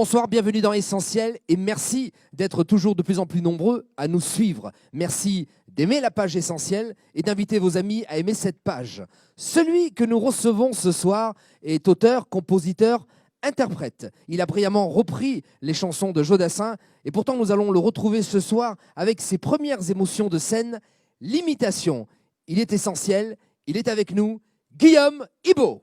Bonsoir, bienvenue dans Essentiel et merci d'être toujours de plus en plus nombreux à nous suivre. Merci d'aimer la page Essentiel et d'inviter vos amis à aimer cette page. Celui que nous recevons ce soir est auteur, compositeur, interprète. Il a brillamment repris les chansons de Jodassin et pourtant nous allons le retrouver ce soir avec ses premières émotions de scène, l'imitation. Il est essentiel, il est avec nous, Guillaume Ibo.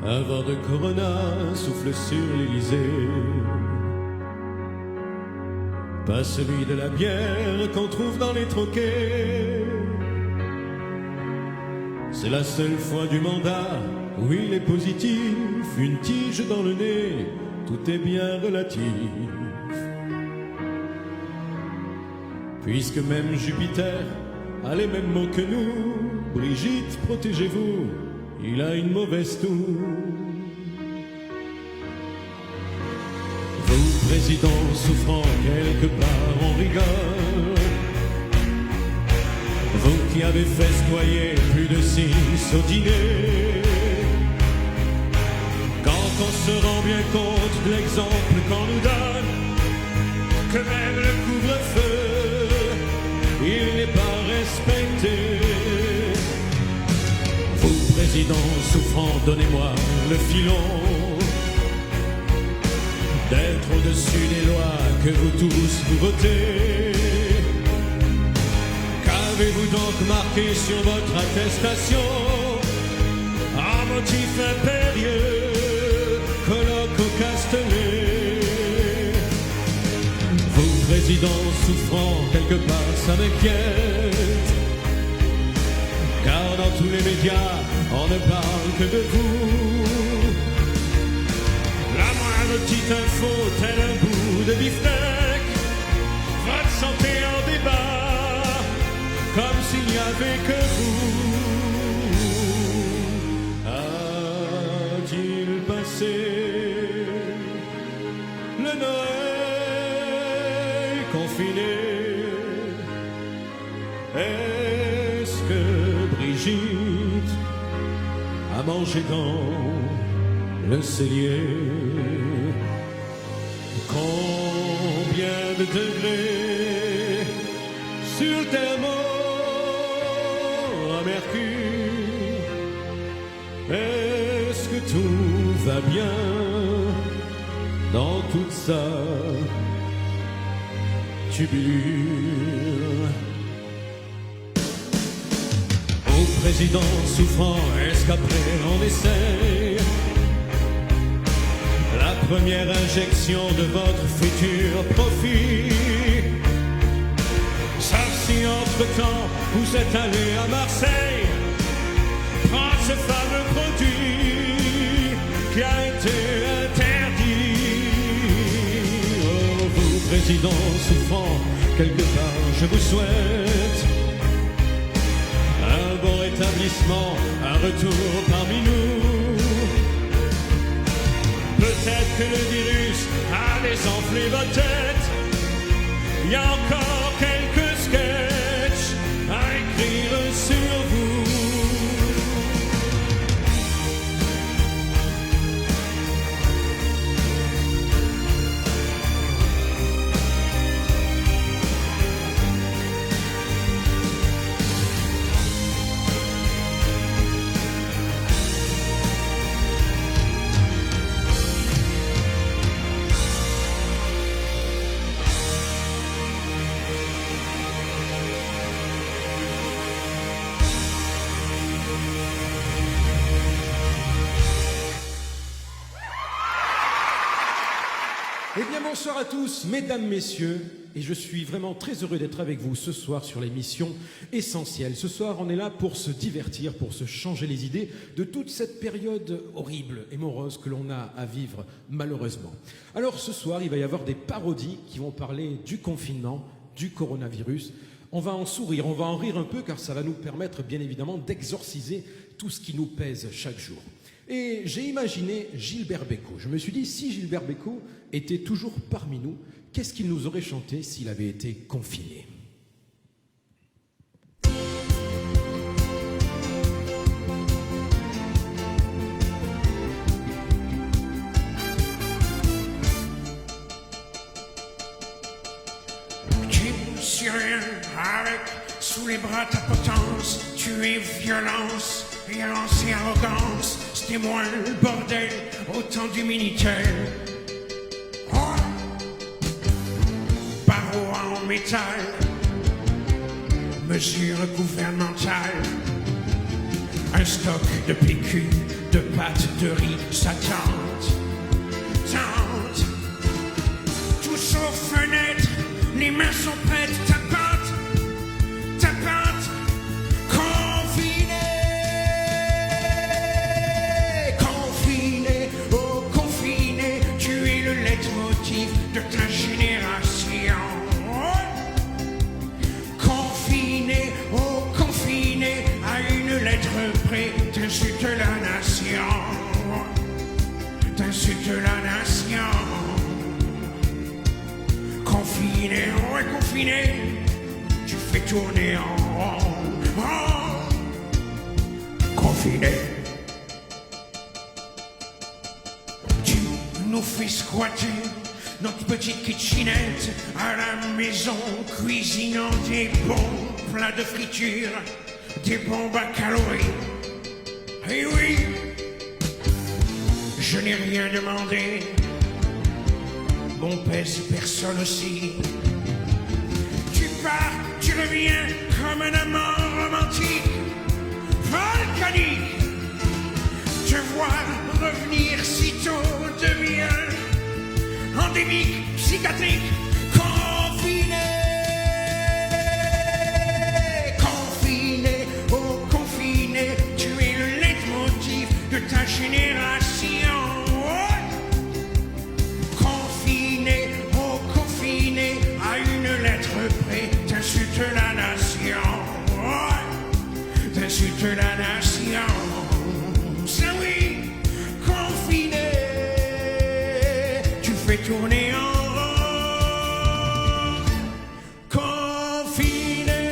Un vent de Corona souffle sur l'Élysée, pas celui de la bière qu'on trouve dans les troquets. C'est la seule fois du mandat où il est positif, une tige dans le nez, tout est bien relatif. Puisque même Jupiter a les mêmes mots que nous, Brigitte, protégez-vous, il a une mauvaise toux. Vous, président souffrant quelque part, on rigole. Vous qui avez festoyé plus de 6 au dîner. Quand on se rend bien compte de l'exemple qu'on nous donne, que même le couvre-feu, il n'est pas respecté. Président souffrant, donnez-moi le filon d'être au-dessus des lois que vous tous vous votez. Qu'avez-vous donc marqué sur votre attestation en motif impérieux, colloque au Castellet? Vous, président souffrant, quelque part ça m'inquiète, car dans tous les médias on ne parle que de vous. La moindre petite info, tel un bout de beefsteak, votre santé en débat, comme s'il n'y avait que vous. A-t-il passé le Noël confiné? Est-ce que Brigitte à manger dans le cellier? Combien de degrés sur le thermomètre à mercure? Est-ce que tout va bien dans toute sa tubulure? Président souffrant, est-ce qu'après on essaie la première injection de votre futur profit? Sauf si entre-temps vous êtes allé à Marseille prendre ce fameux produit qui a été interdit. Oh, vous, président souffrant, quelque part je vous souhaite un bon rétablissement, un retour parmi nous. Peut-être que le virus a désenflé votre tête. Il y a encore quelques sketchs à écrire sur vous. Eh bien bonsoir à tous, mesdames, messieurs, et je suis vraiment très heureux d'être avec vous ce soir sur l'émission Essentielle. Ce soir, on est là pour se divertir, pour se changer les idées de toute cette période horrible et morose que l'on a à vivre malheureusement. Alors ce soir, il va y avoir des parodies qui vont parler du confinement, du coronavirus. On va en sourire, on va en rire un peu car ça va nous permettre bien évidemment d'exorciser tout ce qui nous pèse chaque jour. Et j'ai imaginé Gilbert Bécaud. Je me suis dit, si Gilbert Bécaud était toujours parmi nous, qu'est-ce qu'il nous aurait chanté s'il avait été confiné ? Tu sais rien avec sous les bras ta potence, tu es violence et arrogance, c'était moi le bordel au temps du Minitel. Oh, barreaux en métal, mesures gouvernementales, un stock de PQ, de pâtes, de riz, ça tente, tous aux fenêtres, les mains sont prêtes, ta pâte, confiné, oh confiné, tu es le leitmotiv de ta génération. Confiné, oh confiné, à une lettre près, t'insultes la nation. T'insultes la nation. Confiné, ouais confiné, tu fais tourner en rond. Confiné, tu nous fais squatter notre petite kitchenette à la maison, cuisinant des bons plats de friture, des bombes à calories. Et oui, je n'ai rien demandé. Bon pèse personne aussi. Tu pars, tu reviens comme un amant romantique, volcanique. Te voir revenir sitôt devient endémique, psychiatrique, confiné. Confiné, oh confiné, tu es le leitmotiv de ta génération. À une lettre près, t'insultes la nation. T'insultes la nation. Ça oui, confiné, tu fais tourner en rond. Confiné.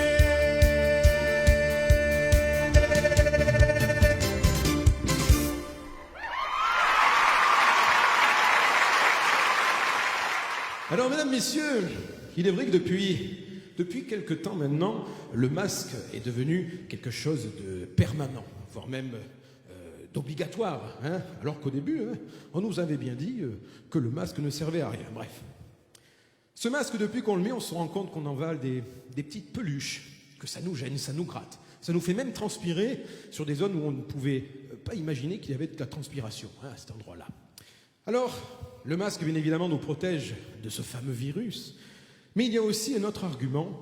Alors, mesdames, messieurs, il est vrai que depuis quelque temps maintenant, le masque est devenu quelque chose de permanent, voire même d'obligatoire. Hein, alors qu'au début, on nous avait bien dit que le masque ne servait à rien. Bref. Ce masque, depuis qu'on le met, on se rend compte qu'on envale des petites peluches, que ça nous gêne, ça nous gratte. Ça nous fait même transpirer sur des zones où on ne pouvait pas imaginer qu'il y avait de la transpiration à cet endroit-là. Alors, le masque, bien évidemment, nous protège de ce fameux virus. Mais il y a aussi un autre argument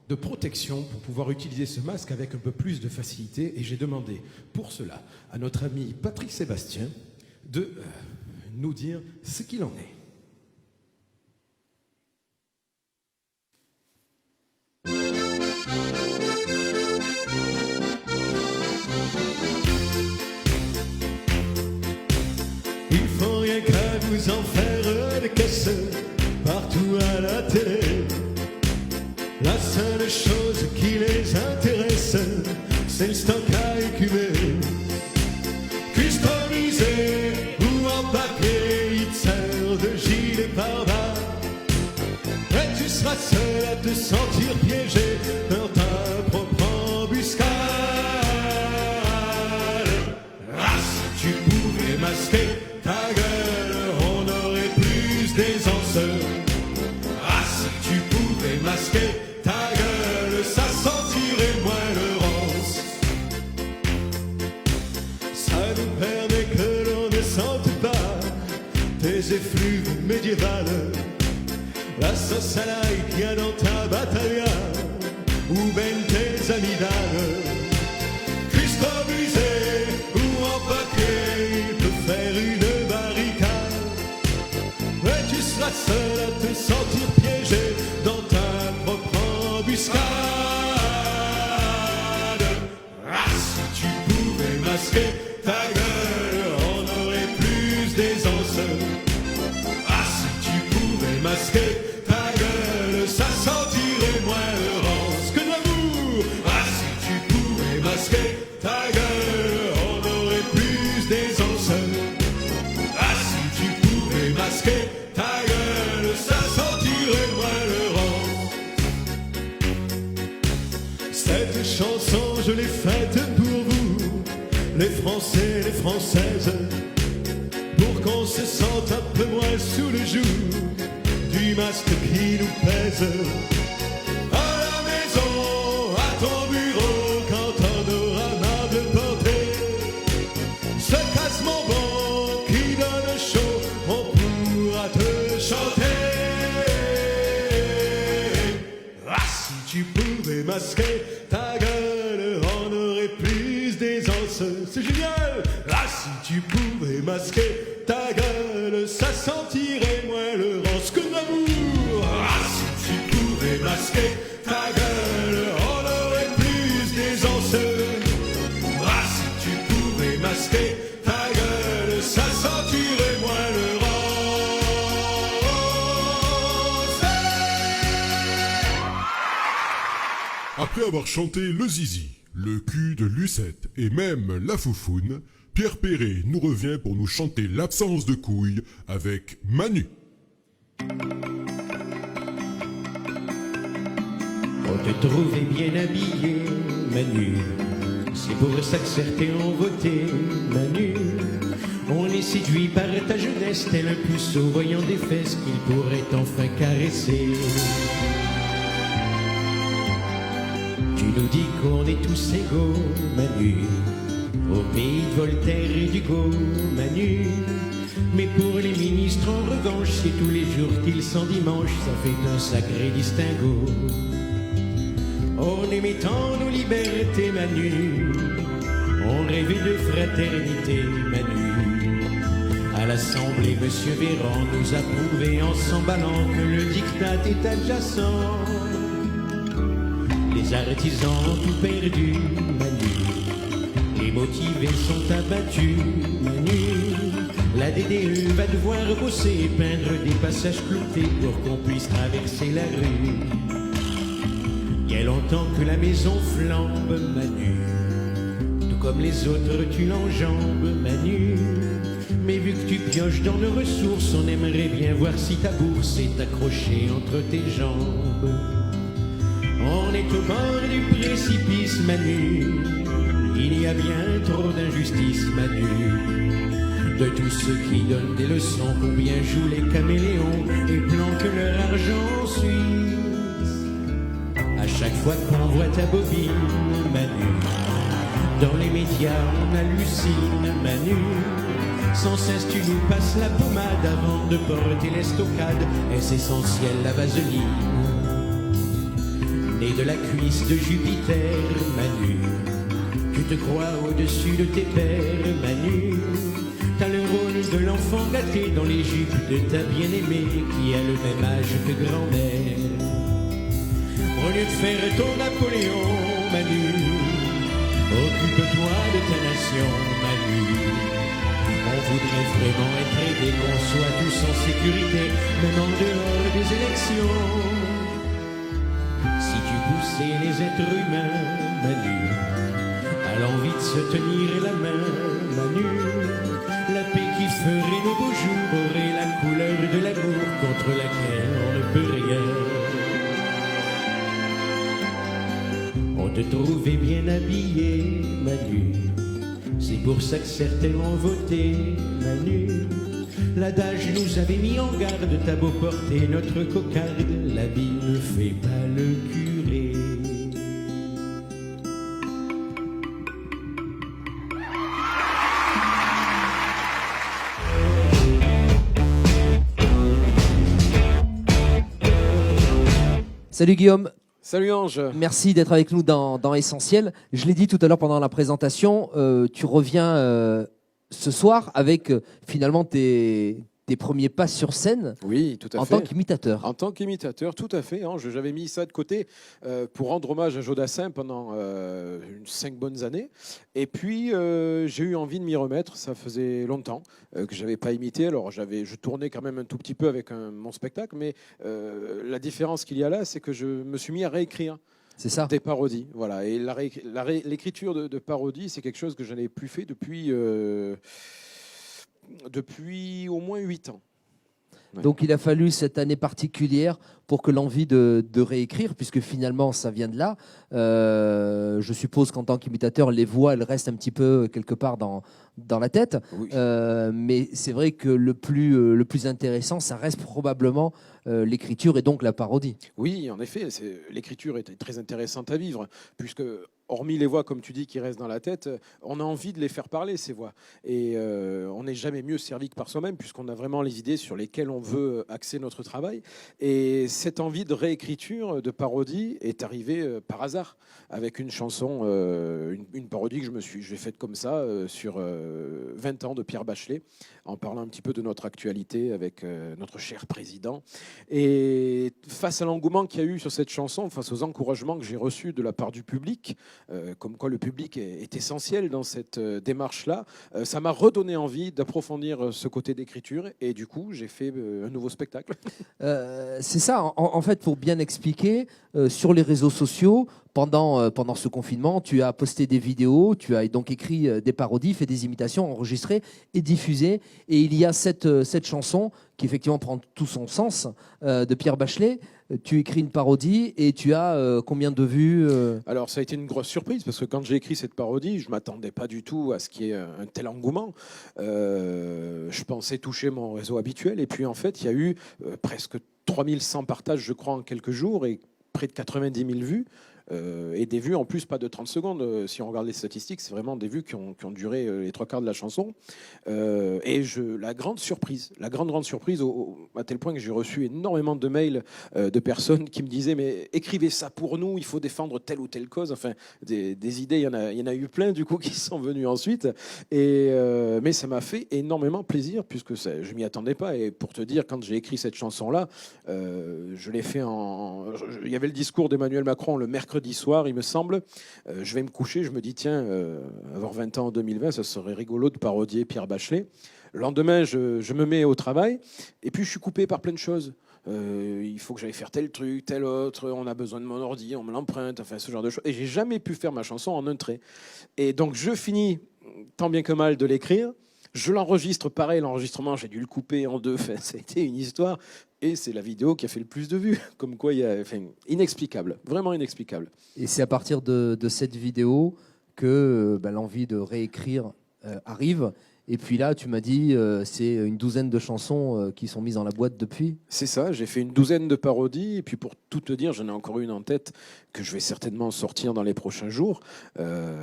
de protection pour pouvoir utiliser ce masque avec un peu plus de facilité. Et j'ai demandé pour cela à notre ami Patrick Sébastien de nous dire ce qu'il en est. Il faut rien qu'à vous en faire des caisses partout à la télé. La seule chose qui les intéresse, c'est le stock à écumer. Customisé ou en papier, il te sert de gilet pare-balles. Et tu seras seul à te sentir piégé dans ta propre embuscade. Ah, si tu pouvais masquer ta gueule, on aurait plus d'aisance. Ah, si tu pouvais masquer ta gueule, ça sentirait moins le rance. Ça nous permet que l'on ne sente pas tes effluves médiévales. la sauce à l'ail qu'il y a dans ta battaglia, ou ben tes amis d'âne. Cuistot brisé ou empaqué, il peut faire une barricade, mais tu seras seul à te sentir piégé dans ta propre embuscade. Ah, si tu pouvais masquer ta gueule, on aurait plus d'aisance. Ah, si tu pouvais masquer ta gueule, ça sentirait moins le rance que l'amour. Ah, si tu pouvais masquer ta gueule, on aurait plus d'aisance. Ah, si tu pouvais masquer ta gueule, ça sentirait moins le rance. Cette chanson, je l'ai faite pour vous, les Français, les Françaises, pour qu'on se sente un peu moins sous le joug du masque qui nous pèse. À la maison, à ton bureau, quand on aura marre de porter ce casse-mon bon qui donne chaud, on pourra te chanter. Ah, si tu pouvais masquer ta gueule, on aurait plus d'aisance. C'est génial. Ah, si tu pouvais masquer ta gueule, ça sentirait moins le rance que l'amour. Ah, si tu pouvais masquer ta gueule, on aurait plus d'aisance. Ah, si tu pouvais masquer ta gueule, ça sentirait moins le rance. Après avoir chanté le zizi, le cul de Lucette et même la foufoune, Pierre Perret nous revient pour nous chanter l'absence de couilles avec Manu. On te trouvait bien habillé, Manu. C'est pour ça que certains ont voté, Manu. On est séduit par ta jeunesse, tel un puceau voyant des fesses qu'il pourrait enfin caresser. Tu nous dis qu'on est tous égaux, Manu, au pays de Voltaire et d'Hugo, Manu. Mais pour les ministres en revanche, c'est tous les jours qu'ils sont dimanche, ça fait un sacré distinguo. On aimait tant nos libertés, Manu, on rêvait de fraternité, Manu. À l'Assemblée, Monsieur Véran nous a prouvé en s'emballant que le diktat est adjacent. Les artisans ont tout perdu, Manu. Les motivés sont abattus, Manu. La DDE va devoir bosser et peindre des passages cloutés pour qu'on puisse traverser la rue. Il y a longtemps que la maison flambe, Manu. Tout comme les autres, tu l'enjambes, Manu. Mais vu que tu pioches dans nos ressources, on aimerait bien voir si ta bourse est accrochée entre tes jambes. On est au bord du précipice, Manu. Il y a bien trop d'injustice, Manu. De tous ceux qui donnent des leçons, combien jouent les caméléons et planquent leur argent en Suisse. À chaque fois qu'on voit ta bobine, Manu, dans les médias on hallucine, Manu. Sans cesse tu nous passes la pommade avant de porter l'estocade. Est-ce essentiel la vaseline? Né de la cuisse de Jupiter, Manu, tu te crois au-dessus de tes pères, Manu. T'as le rôle de l'enfant gâté dans les jupes de ta bien-aimée qui a le même âge que grand-mère. Au lieu de faire ton Napoléon, Manu, occupe-toi de ta nation, Manu. On voudrait vraiment être aidé, qu'on soit tous en sécurité, même en dehors des élections. Si tu poussais les êtres humains, Manu, à l'envie de se tenir la main, Manu, la paix qui ferait nos beaux jours aurait la couleur de l'amour contre laquelle on ne peut rien. On te trouvait bien habillé, Manu. C'est pour ça que certains ont voté, Manu. L'adage nous avait mis en garde, t'as beau porter notre cocarde, l'habit ne fait pas le curé. Salut Guillaume, Salut Ange. merci d'être avec nous dans Essentiel. Je l'ai dit tout à l'heure pendant la présentation, tu reviens ce soir avec finalement tes premiers pas sur scène Oui, tout à en fait. tant qu'imitateur. En tant qu'imitateur, tout à fait. Ange. J'avais mis ça de côté pour rendre hommage à Jodassin pendant 5 bonnes années. Et puis, j'ai eu envie de m'y remettre. Ça faisait longtemps que je n'avais pas imité. Alors, je tournais quand même un tout petit peu avec mon spectacle. Mais la différence qu'il y a là, c'est que je me suis mis à réécrire. C'est ça. Des parodies, voilà. Et l'écriture de parodies, c'est quelque chose que je n'ai plus fait depuis au moins 8 ans. Ouais. Donc il a fallu cette année particulière pour que l'envie de réécrire, puisque finalement ça vient de là. Je suppose qu'en tant qu'imitateur, les voix, elles restent un petit peu quelque part dans la tête. Oui. Mais c'est vrai que le plus intéressant, ça reste probablement l'écriture et donc la parodie. Oui, en effet, l'écriture est très intéressante à vivre, puisque hormis les voix, comme tu dis, qui restent dans la tête, on a envie de les faire parler, ces voix. Et on n'est jamais mieux servi que par soi-même, puisqu'on a vraiment les idées sur lesquelles on veut axer notre travail. Et cette envie de réécriture, de parodie, est arrivée par hasard, avec une chanson, une parodie que j'ai faite comme ça, sur 20 ans de Pierre Bachelet, en parlant un petit peu de notre actualité avec notre cher président. Et face à l'engouement qu'il y a eu sur cette chanson, face aux encouragements que j'ai reçus de la part du public, comme quoi le public est essentiel dans cette démarche-là, ça m'a redonné envie d'approfondir ce côté d'écriture et du coup j'ai fait un nouveau spectacle. C'est ça, en fait, pour bien expliquer, sur les réseaux sociaux, pendant ce confinement, tu as posté des vidéos, tu as donc écrit des parodies, fait des imitations, enregistrées et diffusées. Et il y a cette chanson qui effectivement prend tout son sens de Pierre Bachelet. Tu écris une parodie et tu as combien de vues Alors ça a été une grosse surprise parce que quand j'ai écrit cette parodie, je ne m'attendais pas du tout à ce qu'il y ait un tel engouement. Je pensais toucher mon réseau habituel et puis en fait il y a eu presque 3100 partages je crois en quelques jours et près de 90 000 vues. Et des vues en plus pas de 30 secondes. Si on regarde les statistiques, c'est vraiment des vues qui ont duré les 3 quarts de la chanson. Et la grande surprise, à tel point que j'ai reçu énormément de mails de personnes qui me disaient mais écrivez ça pour nous, il faut défendre telle ou telle cause. Enfin, des idées, il y en a eu plein du coup qui sont venues ensuite. Mais ça m'a fait énormément plaisir puisque je m'y attendais pas. Et pour te dire, quand j'ai écrit cette chanson-là, je l'ai fait il y avait le discours d'Emmanuel Macron le mercredi soir, il me semble. Je vais me coucher, je me dis, tiens, avoir 20 ans en 2020, ça serait rigolo de parodier Pierre Bachelet. Le lendemain, je me mets au travail, et puis je suis coupé par plein de choses. Il faut que j'aille faire tel truc, tel autre, on a besoin de mon ordi, on me l'emprunte, enfin ce genre de choses. Et j'ai jamais pu faire ma chanson en un trait. Et donc je finis, tant bien que mal, de l'écrire. Je l'enregistre, pareil, l'enregistrement, j'ai dû le couper en 2. Enfin, ça a été une histoire. Et c'est la vidéo qui a fait le plus de vues. Comme quoi, inexplicable, vraiment inexplicable. Et c'est à partir de cette vidéo que l'envie de réécrire arrive. Et puis là, tu m'as dit, c'est une douzaine de chansons qui sont mises dans la boîte depuis. C'est ça, j'ai fait une douzaine de parodies. Et puis pour tout te dire, j'en ai encore une en tête que je vais certainement sortir dans les prochains jours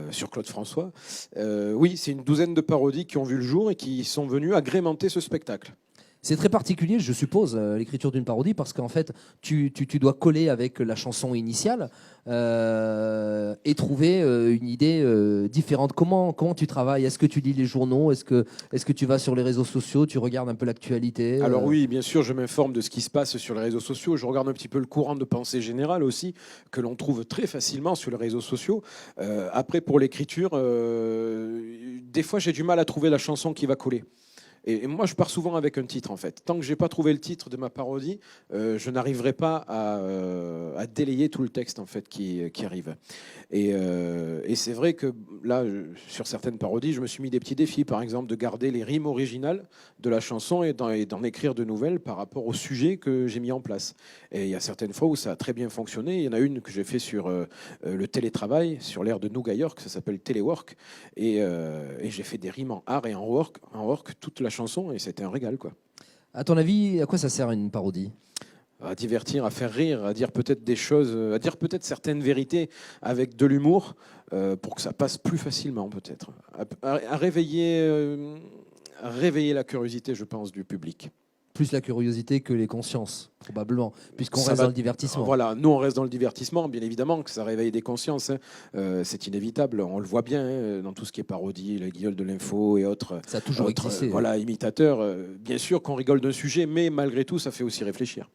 sur Claude François. Oui, c'est une douzaine de parodies qui ont vu le jour et qui sont venues agrémenter ce spectacle. C'est très particulier, je suppose, l'écriture d'une parodie, parce qu'en fait, tu dois coller avec la chanson initiale et trouver une idée différente. Comment tu travailles? Est-ce que tu lis les journaux? Est-ce que tu vas sur les réseaux sociaux? Tu regardes un peu l'actualité? Alors oui, bien sûr, je m'informe de ce qui se passe sur les réseaux sociaux. Je regarde un petit peu le courant de pensée générale aussi, que l'on trouve très facilement sur les réseaux sociaux. Après, pour l'écriture, des fois, j'ai du mal à trouver la chanson qui va coller. Et moi, je pars souvent avec un titre, en fait. Tant que je n'ai pas trouvé le titre de ma parodie, je n'arriverai pas à délayer tout le texte, en fait, qui arrive. Et c'est vrai que là, sur certaines parodies, je me suis mis des petits défis, par exemple, de garder les rimes originales de la chanson et d'en écrire de nouvelles par rapport au sujet que j'ai mis en place. Et il y a certaines fois où ça a très bien fonctionné. Il y en a une que j'ai fait sur le télétravail, sur l'ère de New York, ça s'appelle Téléwork. Et j'ai fait des rimes en art et en work toute la chanson, et c'était un régal, quoi. À ton avis, à quoi ça sert une parodie? À divertir, à faire rire, à dire peut-être des choses, à dire peut-être certaines vérités avec de l'humour pour que ça passe plus facilement, peut-être. À réveiller la curiosité, je pense, du public. plus la curiosité que les consciences, probablement, puisqu'on Ça reste va- dans le divertissement. Voilà, nous on reste dans le divertissement, bien évidemment que ça réveille des consciences, hein. C'est inévitable, on le voit bien hein, dans tout ce qui est parodie, la guignol de l'info et autres, Ça a toujours autres, existé. voilà, imitateurs. Bien sûr qu'on rigole d'un sujet, mais malgré tout, ça fait aussi réfléchir.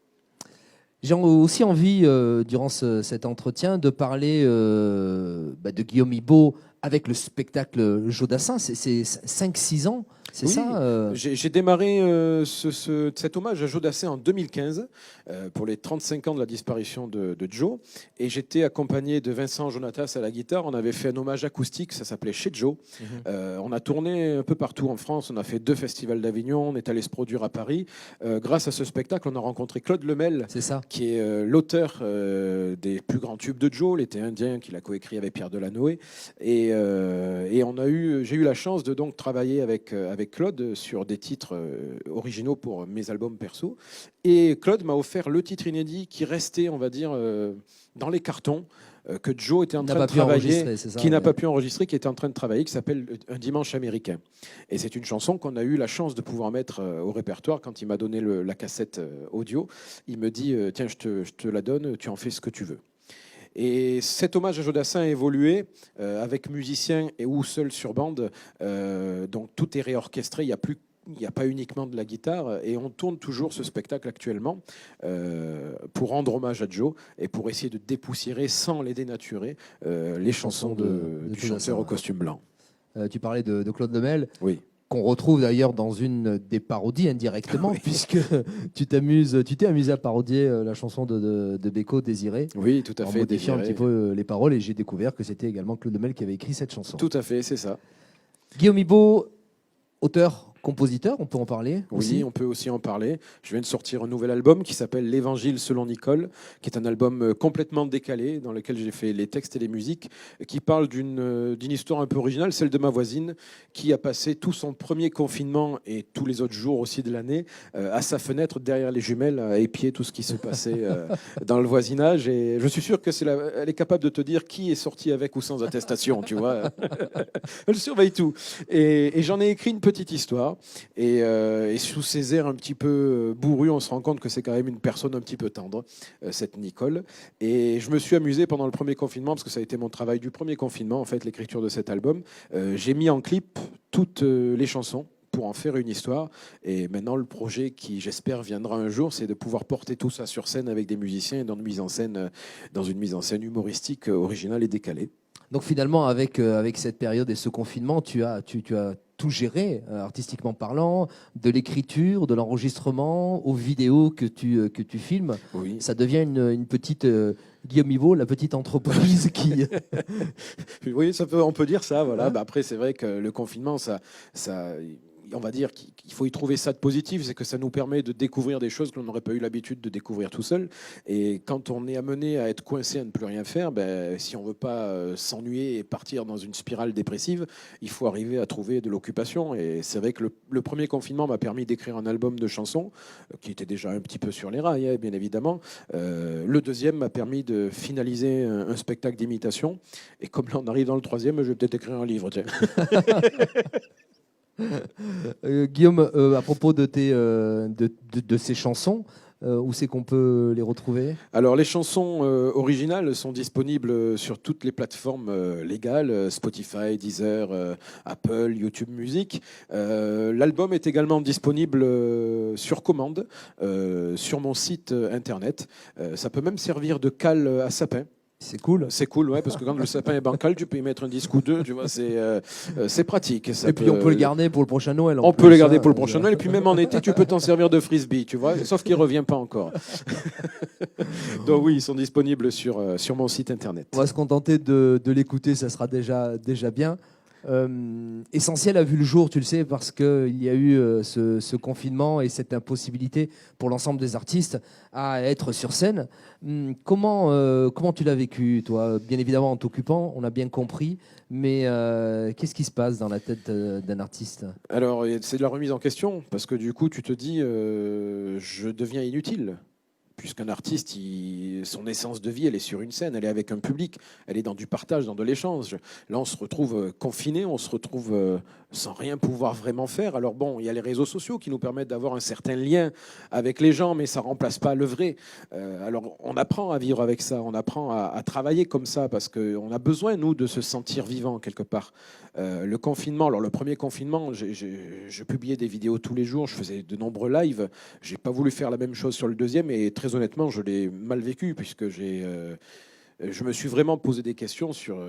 J'ai aussi envie, durant cet entretien, de parler de Guillaume Ibo avec le spectacle Jodassin. C'est 5-6 ans, c'est Oui, ça J'ai démarré cet hommage à Joe Dassin en 2015 pour les 35 ans de la disparition de Joe. Et j'étais accompagné de Vincent Jonatas à la guitare. On avait fait un hommage acoustique, ça s'appelait Chez Joe. On a tourné un peu partout en France. On a fait 2 festivals d'Avignon. On est allé se produire à Paris. Grâce à ce spectacle, on a rencontré Claude Lemel, C'est ça. qui est l'auteur des plus grands tubes de Joe, l'été indien, qu'il a coécrit avec Pierre Delanoë. Et j'ai eu la chance de donc travailler avec Claude sur des titres originaux pour mes albums perso. Et Claude m'a offert le titre inédit qui restait, on va dire, dans les cartons, que Joe était en N'a train pas de pu travailler, enregistrer, c'est ça, qui n'a ouais. pas pu enregistrer, qui était en train de travailler, qui s'appelle Un dimanche américain. Et c'est une chanson qu'on a eu la chance de pouvoir mettre au répertoire. Quand il m'a donné la cassette audio, il me dit tiens, je te la donne, tu en fais ce que tu veux. Et cet hommage à Joe Dassin a évolué avec musiciens et ou seul sur bande. Donc tout est réorchestré, il n'y a pas uniquement de la guitare. Et on tourne toujours ce spectacle actuellement pour rendre hommage à Joe et pour essayer de dépoussiérer, sans les dénaturer, les chansons de du Joe Dassin, chanteur au ouais. costume blanc. Tu parlais de Claude Lemel, Oui. qu'on retrouve d'ailleurs dans une des parodies indirectement, Oui. puisque tu t'es amusé à parodier la chanson de Beko, Désiré, Oui, tout à en fait. modifiant un Désiré. petit peu les paroles, et j'ai découvert que c'était également Claude Lemel qui avait écrit cette chanson. Tout à fait, c'est ça. Guillaume Ibo, auteur, compositeur, on peut en parler Oui, aussi. on peut aussi en parler. Je viens de sortir un nouvel album qui s'appelle L'Évangile selon Nicole, qui est un album complètement décalé, dans lequel j'ai fait les textes et les musiques, qui parle d'une histoire un peu originale, celle de ma voisine, qui a passé tout son premier confinement et tous les autres jours aussi de l'année à sa fenêtre, derrière les jumelles, à épier tout ce qui se passait dans le voisinage. Et je suis sûr que elle est capable de te dire qui est sorti avec ou sans attestation, tu vois. Elle surveille tout. Et j'en ai écrit une petite histoire. Et sous ses airs un petit peu bourrus, on se rend compte que c'est quand même une personne un petit peu tendre, cette Nicole. Et je me suis amusé pendant le premier confinement, parce que ça a été mon travail du premier confinement, en fait, l'écriture de cet album. J'ai mis en clip toutes les chansons pour en faire une histoire. Et maintenant, le projet qui, j'espère, viendra un jour, c'est de pouvoir porter tout ça sur scène avec des musiciens et dans une mise en scène humoristique, originale et décalée. Donc finalement, avec cette période et ce confinement, tu as tout géré, artistiquement parlant, de l'écriture, de l'enregistrement, aux vidéos que tu filmes. Oui. Ça devient une petite Guillaume Ibo, la petite entreprise qui... Oui, on peut dire ça. Voilà. Ouais. Bah, après, c'est vrai que le confinement, on va dire qu'il faut y trouver ça de positif, c'est que ça nous permet de découvrir des choses que l'on n'aurait pas eu l'habitude de découvrir tout seul. Et quand on est amené à être coincé, à ne plus rien faire, si on ne veut pas s'ennuyer et partir dans une spirale dépressive, il faut arriver à trouver de l'occupation. Et c'est vrai que le premier confinement m'a permis d'écrire un album de chansons, qui était déjà un petit peu sur les rails, hein, bien évidemment. Le deuxième m'a permis de finaliser un spectacle d'imitation. Et comme là, on arrive dans le troisième, je vais peut-être écrire un livre. Tiens. Guillaume, à propos de ces chansons, où c'est qu'on peut les retrouver ? Alors, les chansons originales sont disponibles sur toutes les plateformes légales, Spotify, Deezer, Apple, YouTube Music. L'album est également disponible sur commande sur mon site internet. Ça peut même servir de cale à sapin. C'est cool. C'est cool, ouais, parce que quand le sapin est bancal, tu peux y mettre un disque ou deux, tu vois, c'est pratique. Et puis on peut le garder pour le prochain Noël. On peut le garder pour le prochain Noël, et puis même en été, tu peux t'en servir de frisbee, tu vois, sauf qu'il ne revient pas encore. Donc oui, ils sont disponibles sur mon site internet. On va se contenter de l'écouter, ça sera déjà bien. Essentiel a vu le jour, tu le sais, parce qu'il y a eu ce confinement et cette impossibilité pour l'ensemble des artistes à être sur scène. Comment tu l'as vécu, toi ? Bien évidemment en t'occupant, on a bien compris, mais qu'est-ce qui se passe dans la tête d'un artiste ? Alors, c'est de la remise en question, parce que du coup, tu te dis, je deviens inutile. puisqu'un artiste, son essence de vie, elle est sur une scène, elle est avec un public, elle est dans du partage, dans de l'échange. Là, on se retrouve confiné, on se retrouve sans rien pouvoir vraiment faire. Alors bon, il y a les réseaux sociaux qui nous permettent d'avoir un certain lien avec les gens, mais ça remplace pas le vrai. Alors, on apprend à vivre avec ça, on apprend à travailler comme ça, parce qu'on a besoin, nous, de se sentir vivant quelque part. Le confinement, alors le premier confinement, je publiais des vidéos tous les jours, je faisais de nombreux lives. J'ai pas voulu faire la même chose sur le deuxième, et très honnêtement, je l'ai mal vécu, puisque je me suis vraiment posé des questions sur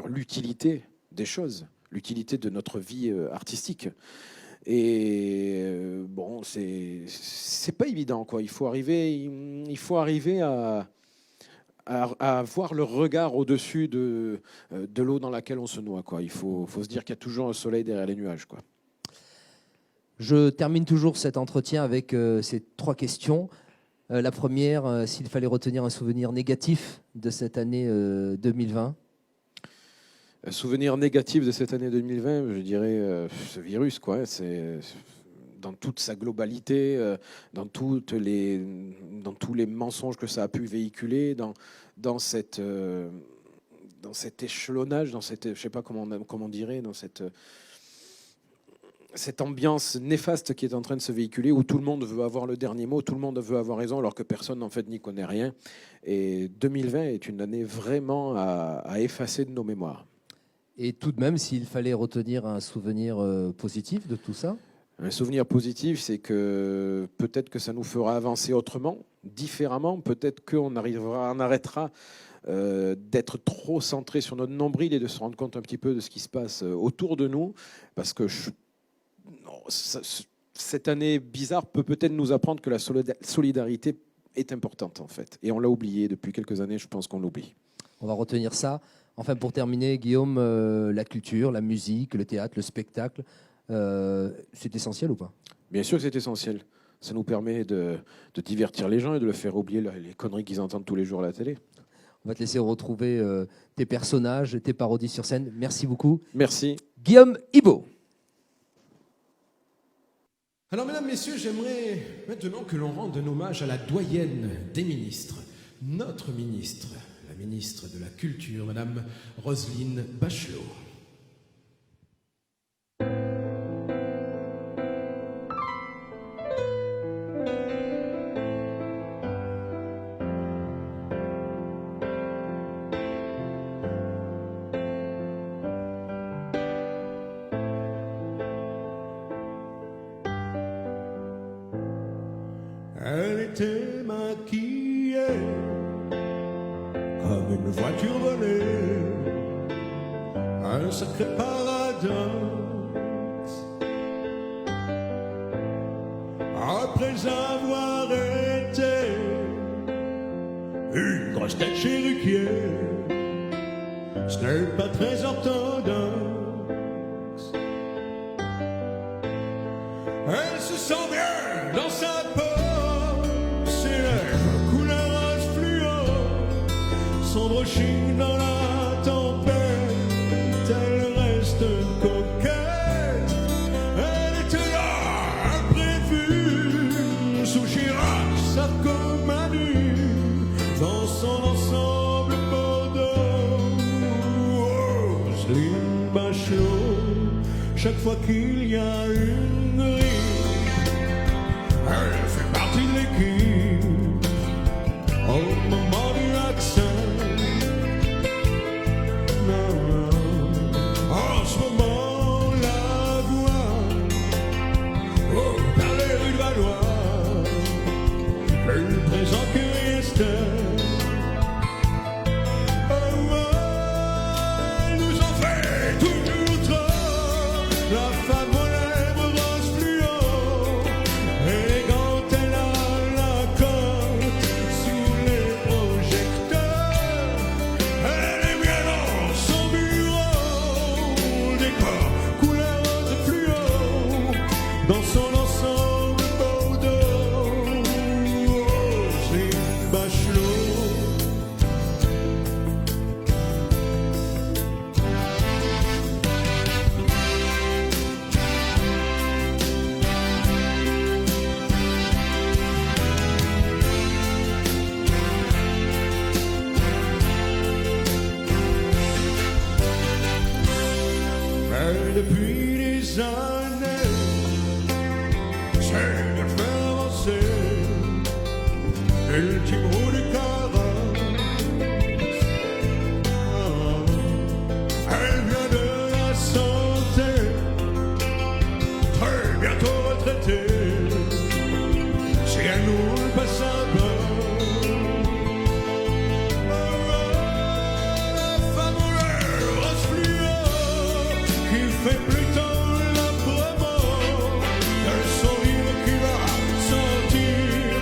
l'utilité des choses, l'utilité de notre vie artistique. Et bon, c'est pas évident, quoi. Il faut arriver à avoir le regard au-dessus de l'eau dans laquelle on se noie, quoi. Il faut se dire qu'il y a toujours un soleil derrière les nuages, quoi. Je termine toujours cet entretien avec ces 3 questions. La première, s'il fallait retenir un souvenir négatif de cette année 2020. Un souvenir négatif de cette année 2020, je dirais ce virus, quoi. C'est dans toute sa globalité, dans tous les mensonges que ça a pu véhiculer, dans cet échelonnage, je sais pas comment on dirait, dans cette ambiance néfaste qui est en train de se véhiculer, où tout le monde veut avoir le dernier mot, tout le monde veut avoir raison, alors que personne en fait n'y connaît rien. Et 2020 est une année vraiment à effacer de nos mémoires. Et tout de même, s'il fallait retenir un souvenir positif de tout ça? Un souvenir positif, c'est que peut-être que ça nous fera avancer autrement, différemment. Peut-être qu'on arrêtera d'être trop centré sur notre nombril et de se rendre compte un petit peu de ce qui se passe autour de nous. Parce que cette année bizarre peut-être nous apprendre que la solidarité est importante, en fait. Et on l'a oublié depuis quelques années, je pense qu'on l'oublie. On va retenir ça. Enfin, pour terminer, Guillaume, la culture, la musique, le théâtre, le spectacle, c'est essentiel ou pas? Bien sûr que c'est essentiel. Ça nous permet de divertir les gens et de leur faire oublier les conneries qu'ils entendent tous les jours à la télé. On va te laisser retrouver tes personnages, tes parodies sur scène. Merci beaucoup. Merci. Guillaume Ibo. Alors, mesdames, messieurs, j'aimerais maintenant que l'on rende un hommage à la doyenne des ministres, notre ministre, la ministre de la Culture, Madame Roselyne Bachelot. Elle était maquillée comme une voiture volée, un sacré paradoxe. Après avoir été une grosse tête chez Ruquier, ce n'est pas très orthodoxe. Elle se sent bien dans sa peau. Son brushing dans la tempête, elle reste coquette. Elle était là, imprévue, sous Chirac, Sarko, Manu, dans son ensemble Bordeaux. Roselyne Bachelot, chaque fois qu'il y a une grille, elle fait partie de l'équipe. Au moment du accent, en ce moment, la voix, oh, dans les rues de Valois, plus présent que Esther. Oh, oh, ils nous ont fait toujours trop. La femme aux lèvres rose fluo, élégante, elle a la côte sous les projets. depuis des années, c'est de faire avancer l'ultime roue du carrosse. Elle vient de la santé, très bientôt retraitée. Si elle nous passe un peu, fait plutôt la promo de son livre qui va sortir.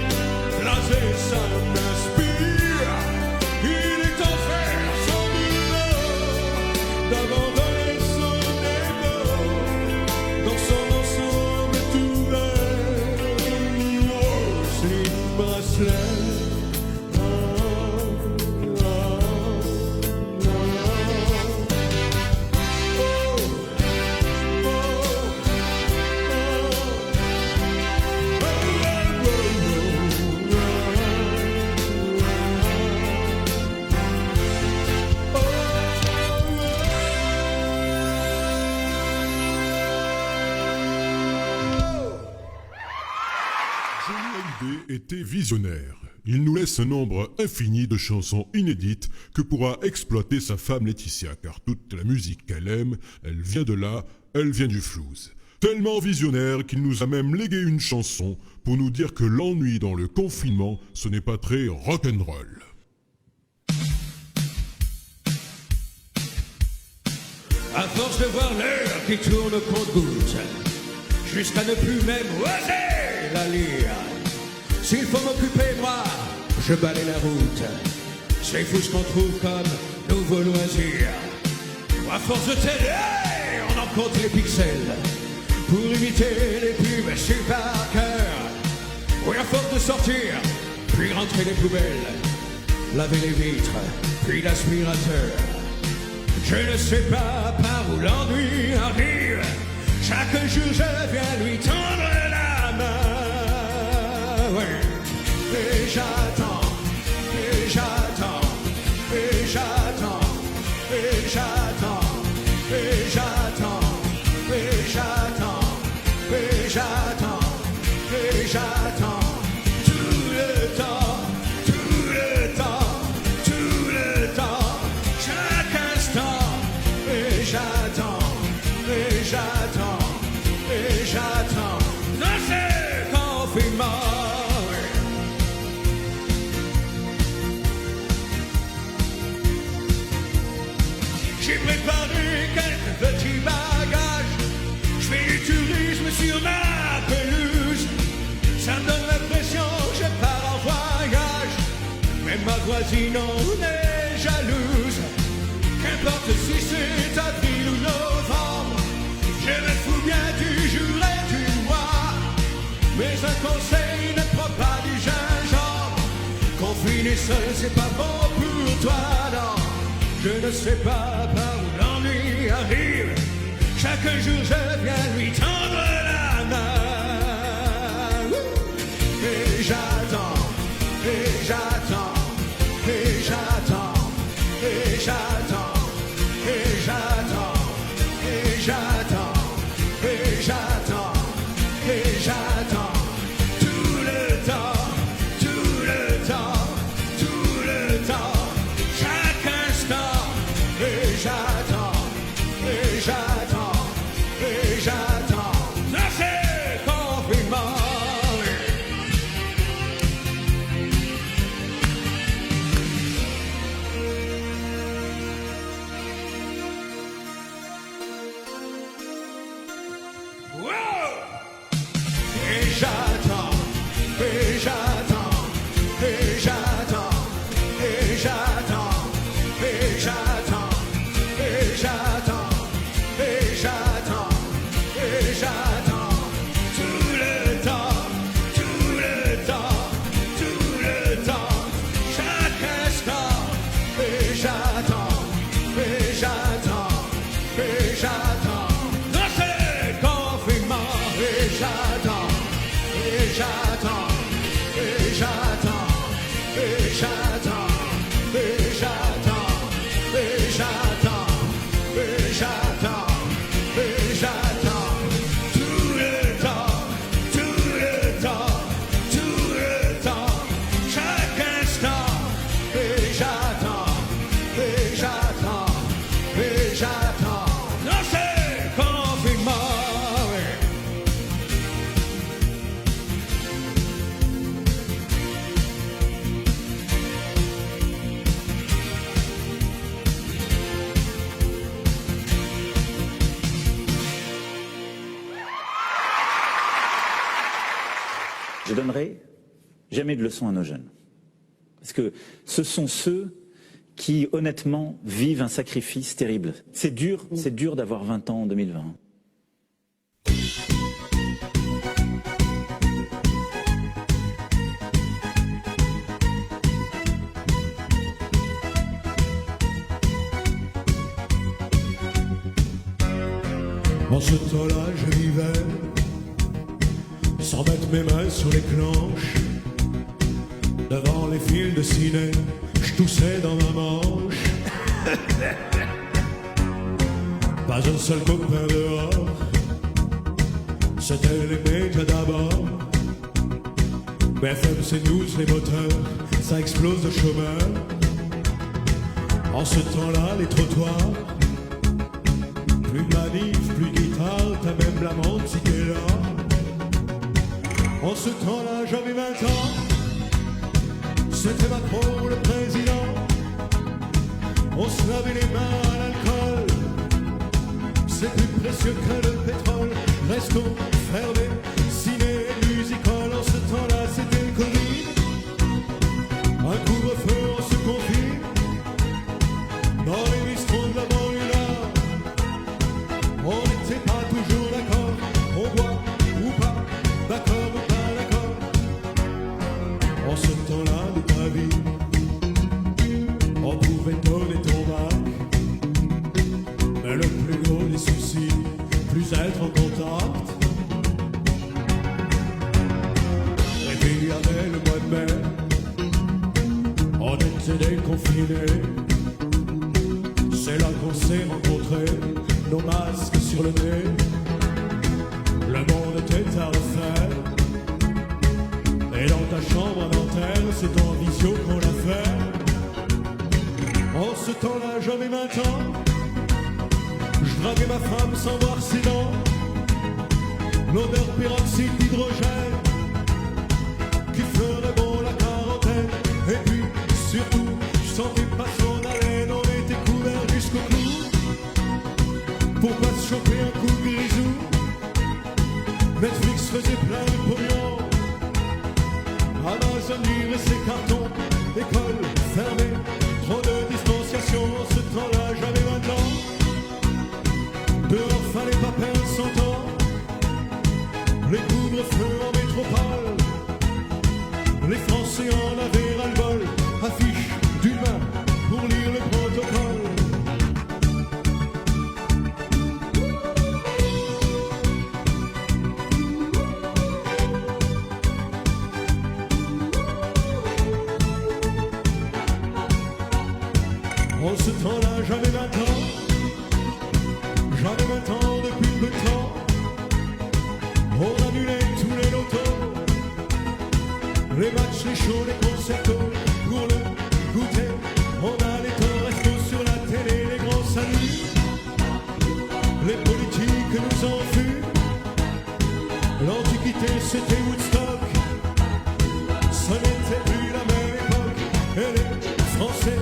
Blasé, ça m'inspire. Il est en faire son boulot, d'abandonner son ego dans son ensemble tout vert. Oh, slip bracelet. Était visionnaire. Il nous laisse un nombre infini de chansons inédites que pourra exploiter sa femme Laetitia, car toute la musique qu'elle aime, elle vient de là, elle vient du flouze. Tellement visionnaire qu'il nous a même légué une chanson pour nous dire que l'ennui dans le confinement, ce n'est pas très rock'n'roll. À force de voir l'heure qui tourne au compte-gouttes, jusqu'à ne plus même oser la lire. S'il faut m'occuper, moi, je balaye la route. C'est fou ce qu'on trouve comme nouveau loisir. À force de télé, on en compte les pixels pour imiter les pubs sur par cœur. Oui, à force de sortir, puis rentrer les poubelles, laver les vitres, puis l'aspirateur. Je ne sais pas par où l'ennui arrive. Chaque jour, je viens lui tendre la main. Ouais. Et j'attends, et j'attends, et j'attends, et j'attends, et j'attends, et j'attends, et j'attends, et j'attends, tout le temps, tout le temps, tout le temps, chaque instant, et j'attends, et j'attends, et j'attends, dans ce confinement. J'ai préparé quelques petits bagages. Je fais du tourisme sur ma pelouse. Ça me donne l'impression que je pars en voyage. Mais ma voisine en est jalouse. Qu'importe si c'est avril ou novembre, je me fous bien du jour et du mois. Mais un conseil, ne prends pas du gingembre. Confiné seul, c'est pas bon pour toi, non. Je ne sais pas par où l'ennui arrive. Chaque jour je viens lui tendre la main. Et j'attends, et j'attends, et j'attends, et j'attends, et j'attends, et j'attends, et j'attends, et j'attends, tout le temps, tout le temps, tout le temps, chaque instant. Et j'attends, et j'attends, et j'attends, dans ce confinement. je donnerai jamais de leçons à nos jeunes. Parce que ce sont ceux qui, honnêtement, vivent un sacrifice terrible. C'est dur d'avoir 20 ans en 2020. En ce temps-là, je vivais sans mettre mes mains sur les planches. Devant les films de ciné, je toussais dans ma manche. Pas un seul copain dehors, c'était les médias d'abord. BFM, c'est news, les moteurs, ça explose de chômeurs. En ce temps-là, les trottoirs, plus de manif, plus de guitare, t'as même la menthe si t'es là. En ce temps-là, j'avais 20 ans, c'était Macron le président. On se lavait les mains à l'alcool, c'est plus précieux que le pétrole. Restons fermés, ciné, musical. En ce temps-là, c'était le Covid. Un couvre-feu, on se confie dans les bistrots de la banlieue nord. On n'était pas toujours d'accord, on boit ou pas, d'accord ou pas d'accord. En ce temps-là de ta vie, on pouvait donner ton bac, mais le plus gros des soucis, plus être en contact. Et puis il y avait le mois de mai, on était déconfinés. C'est là qu'on s'est rencontrés, nos masques sur le nez. Le monde était à refaire. Et dans ta chambre à Nanterre, c'est en visio qu'on l'a fait. En ce temps-là, j'avais 20 ans. Je draguais ma femme sans voir ses dents. L'odeur peroxyde d'hydrogène qui ferait bon la quarantaine. Et puis, surtout, je sentais pas son haleine. On était couverts jusqu'au cou pour pas se choper un coup de grisou. Netflix faisait plein de pognon, Amazon livrait ses cartons, école fermée, trop de distanciation. En ce temps-là, j'avais 20 ans. Dehors, fallait pas perdre son temps. Les couvre-feux en métropole, les Français en avaient ras-le-bol. Affiche d'une main pour lire le protocole. En ce temps-là, j'avais 20 ans. J'avais 20 ans depuis peu de temps. On annulait tous les lotos, les matchs, les shows, les concertos. Pour le goûter, on allait au resto sur la télé, les grands saluts. Les politiques nous en fût. L'Antiquité, c'était Woodstock. Ce n'était plus la même époque. Et les Français